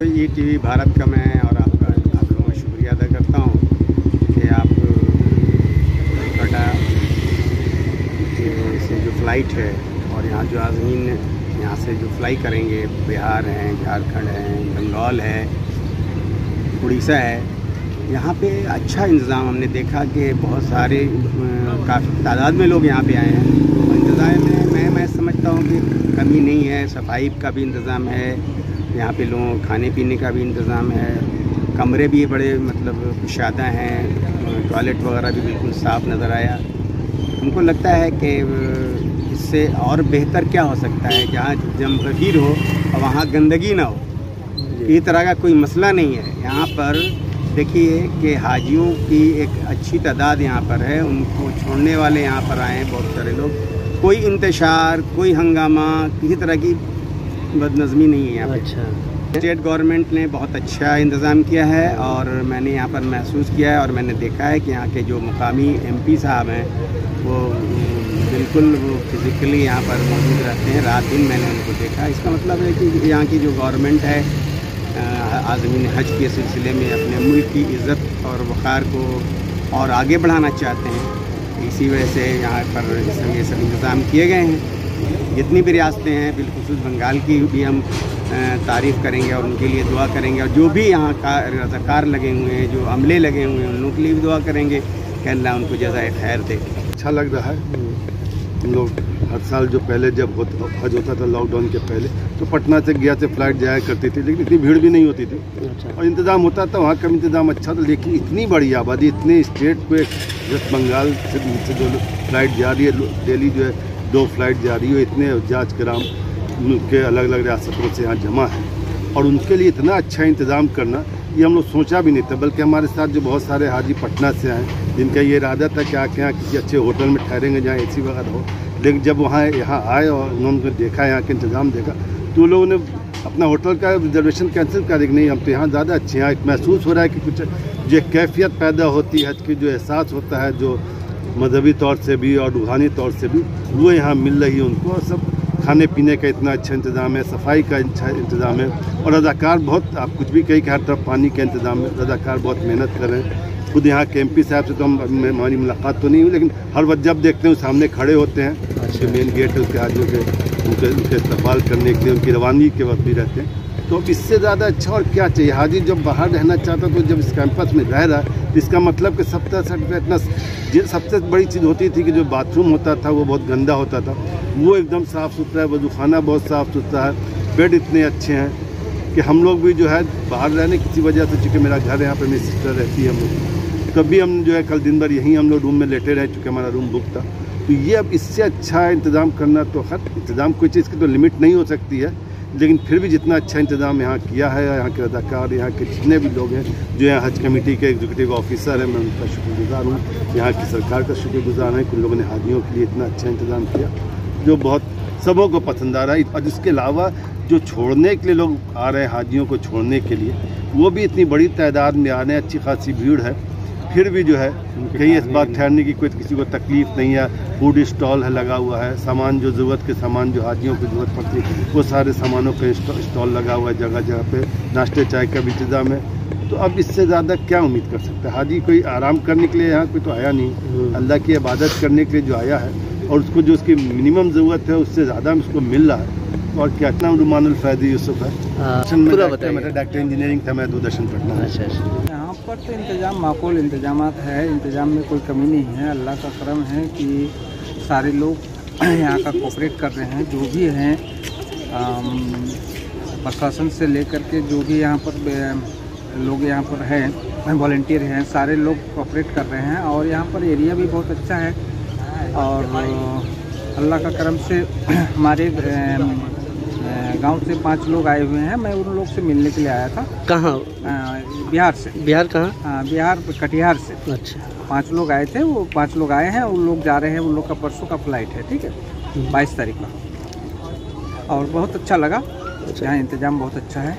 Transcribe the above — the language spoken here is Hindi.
ये टीवी भारत का मैं और आप लोगों का शुक्रिया अदा करता हूँ कि आप कोलकाता से जो फ़्लाइट है और यहाँ जो आज़मीन यहाँ से जो फ्लाई करेंगे, बिहार हैं, झारखंड हैं, बंगाल है, उड़ीसा है, यहाँ पे अच्छा इंतज़ाम हमने देखा कि बहुत सारे काफ़ी तादाद में लोग यहाँ पे आए हैं। और इंतज़ाम में मैं समझता हूँ कि कमी नहीं है। सफाई का भी इंतज़ाम है, यहाँ पे लोगों खाने पीने का भी इंतज़ाम है, कमरे भी बड़े मतलब कुशादा हैं, टॉयलेट वगैरह भी बिल्कुल साफ़ नज़र आया। हमको लगता है कि इससे और बेहतर क्या हो सकता है, जहाँ जमगीर हो और वहाँ गंदगी ना हो। इस तरह का कोई मसला नहीं है। यहाँ पर देखिए कि हाजियों की एक अच्छी तादाद यहाँ पर है, उनको छोड़ने वाले यहाँ पर आए हैं बहुत सारे लोग। कोई इंतशार, कोई हंगामा, किसी तरह की बदनज़मी नहीं है यहाँ पे। अच्छा, स्टेट गवर्नमेंट ने बहुत अच्छा इंतज़ाम किया है और मैंने यहाँ पर महसूस किया है और मैंने देखा है कि यहाँ के जो मुकामी MP साहब हैं वो बिल्कुल वो फिज़िकली यहाँ पर मौजूद रहते हैं। रात दिन मैंने उनको देखा। इसका मतलब है कि यहाँ की जो गवर्नमेंट है आज़मीन हज के सिलसिले में अपने मुल्क की इज़्ज़त और वक़ार को और आगे बढ़ाना चाहते हैं। इसी वजह से यहाँ पर ये सब इंतज़ाम किए गए हैं। जितनी भी रियासतें हैं, बिलखुसूस बंगाल की भी हम तारीफ़ करेंगे और उनके लिए दुआ करेंगे। और जो भी यहाँ का रज़ाकार लगे हुए हैं, जो अमले लगे हुए हैं, उन लोगों के लिए भी दुआ करेंगे कि अल्लाह उनको जज़ाए खैर दे। अच्छा लग रहा है। हम लोग हर साल जो पहले जब हज होता था लॉकडाउन के पहले, तो पटना से गया से फ़्लाइट जाया करती थी, लेकिन इतनी भीड़ भी नहीं होती थी। अच्छा। और इंतज़ाम होता था, वहाँ का इंतज़ाम अच्छा था। लेकिन इतनी बड़ी आबादी, इतने स्टेट पे वेस्ट बंगाल से जो फ़्लाइट जा रही है, डेली जो है 2 फ़्लाइट जा रही है, इतने जांच कराम के अलग अलग रियासतों से यहाँ जमा है और उनके लिए इतना अच्छा इंतज़ाम करना ये हम लोग सोचा भी नहीं था। बल्कि हमारे साथ जो बहुत सारे हाजी पटना से आए, जिनका ये इरादा था कि आके यहाँ किसी अच्छे होटल में ठहरेंगे जहाँ AC वगैरह हो, लेकिन जब यहाँ आए और उन्होंने देखा, यहाँ का इंतज़ाम देखा, तो लोगों ने अपना होटल का रिजर्वेशन कैंसिल कर दी। नहीं, हम तो यहाँ ज़्यादा अच्छे हैं। एक महसूस हो रहा है कि कुछ जो कैफियत पैदा होती है, हज की जो एहसास होता है, जो मजहबी तौर से भी और रूहानी तौर से भी, वो यहाँ मिल रही है उनको। और सब खाने पीने का इतना अच्छा इंतज़ाम है, सफाई का अच्छा इंतज़ाम है और रज़ाकार बहुत, आप कुछ भी कहीं कि हर तरफ पानी का इंतज़ाम है। रज़ाकार बहुत मेहनत कर रहे हैं। खुद यहाँ के MP साहब से तो हमारी मुलाकात तो नहीं हुई, लेकिन हर वक्त जब देखते हैं सामने खड़े होते हैं। अच्छा। मेन गेट है उसके हाजियों के उनके इस्तकबाल करने के लिए, उनकी रवानगी के वक्त भी रहते हैं। तो इससे ज़्यादा अच्छा और क्या चाहिए। हाजी जब बाहर रहना चाहता तो जब इस कैंपस में रह रहा है, इसका मतलब कि 70% इतना सबसे बड़ी चीज़ होती थी कि जो बाथरूम होता था वो बहुत गंदा होता था, वो एकदम साफ़ सुथरा है। वज़ूखाना बहुत साफ़ सुथरा है। बेड इतने अच्छे हैं कि हम लोग भी जो है बाहर रहने किसी वजह से, चूँकि मेरा घर यहाँ पर मेरी सिस्टर रहती है, हम लोग कभी हम जो है कल दिन भर यहीं हम लोग रूम में लेटे रहे, चूँकि हमारा रूम बुक था। तो ये अब इससे अच्छा इंतज़ाम करना, तो हर इंतज़ाम कोई चीज़ की तो लिमिट नहीं हो सकती है, लेकिन फिर भी जितना अच्छा इंतज़ाम यहाँ किया है, यहाँ के रज़ाकार, यहाँ के जितने भी लोग हैं, जो यहाँ हज कमेटी के एग्जीक्यूटिव ऑफिसर हैं, मैं उनका शुक्रगुज़ार हूँ। यहाँ की सरकार का शुक्रगुज़ार है कि उन लोगों ने हाजियों के लिए इतना अच्छा इंतज़ाम किया जो बहुत सबों को पसंद आ रहा है। और इसके अलावा जो छोड़ने के लिए लोग आ रहे हैं, हाजियों को छोड़ने के लिए, वो भी इतनी बड़ी तादाद में आ रहे हैं। अच्छी खासी भीड़ है। फिर भी जो है कहीं इस बात ठहरने की कोई किसी को तकलीफ़ नहीं है। फूड स्टॉल है लगा हुआ है, सामान जो ज़रूरत के सामान जो हाजियों को ज़रूरत पड़ती है वो सारे सामानों का स्टॉल लगा हुआ है। जगह जगह पे नाश्ते चाय का भी इंतज़ाम है। तो अब इससे ज़्यादा क्या उम्मीद कर सकता है। हाजी कोई आराम करने के लिए यहाँ कोई तो आया नहीं, अल्लाह की इबादत करने के लिए जो आया है और उसको जो उसकी मिनिमम ज़रूरत है उससे ज़्यादा उसको मिल रहा है। और क्या इतना रुमानुल फैदी यूसुफ है, डॉक्टर इंजीनियरिंग था, मैं दूरदर्शन पढ़ना। अच्छा। यहाँ पर तो इंतज़ाम माकूल इंतज़ामात है, इंतज़ाम में कोई कमी नहीं है। अल्लाह का करम है कि सारे लोग यहाँ का कोऑपरेट कर रहे हैं। जो भी हैं प्रशासन से लेकर के जो भी यहाँ पर लोग यहाँ पर हैं, वॉलंटियर हैं, सारे लोग कोऑपरेट कर रहे हैं। और यहाँ पर एरिया भी बहुत अच्छा है और अल्लाह का करम से हमारे गांव से 5 लोग आए हुए हैं। मैं उन लोग से मिलने के लिए आया था। कहाँ? बिहार से। बिहार कहाँ? बिहार कटिहार से। अच्छा। 5 लोग आए थे, वो 5 लोग आए हैं। उन लोग जा रहे हैं, उन लोग का परसों का फ़्लाइट है, ठीक है, 22 तारीख का। और बहुत अच्छा लगा। अच्छा। यहाँ इंतज़ाम बहुत अच्छा है।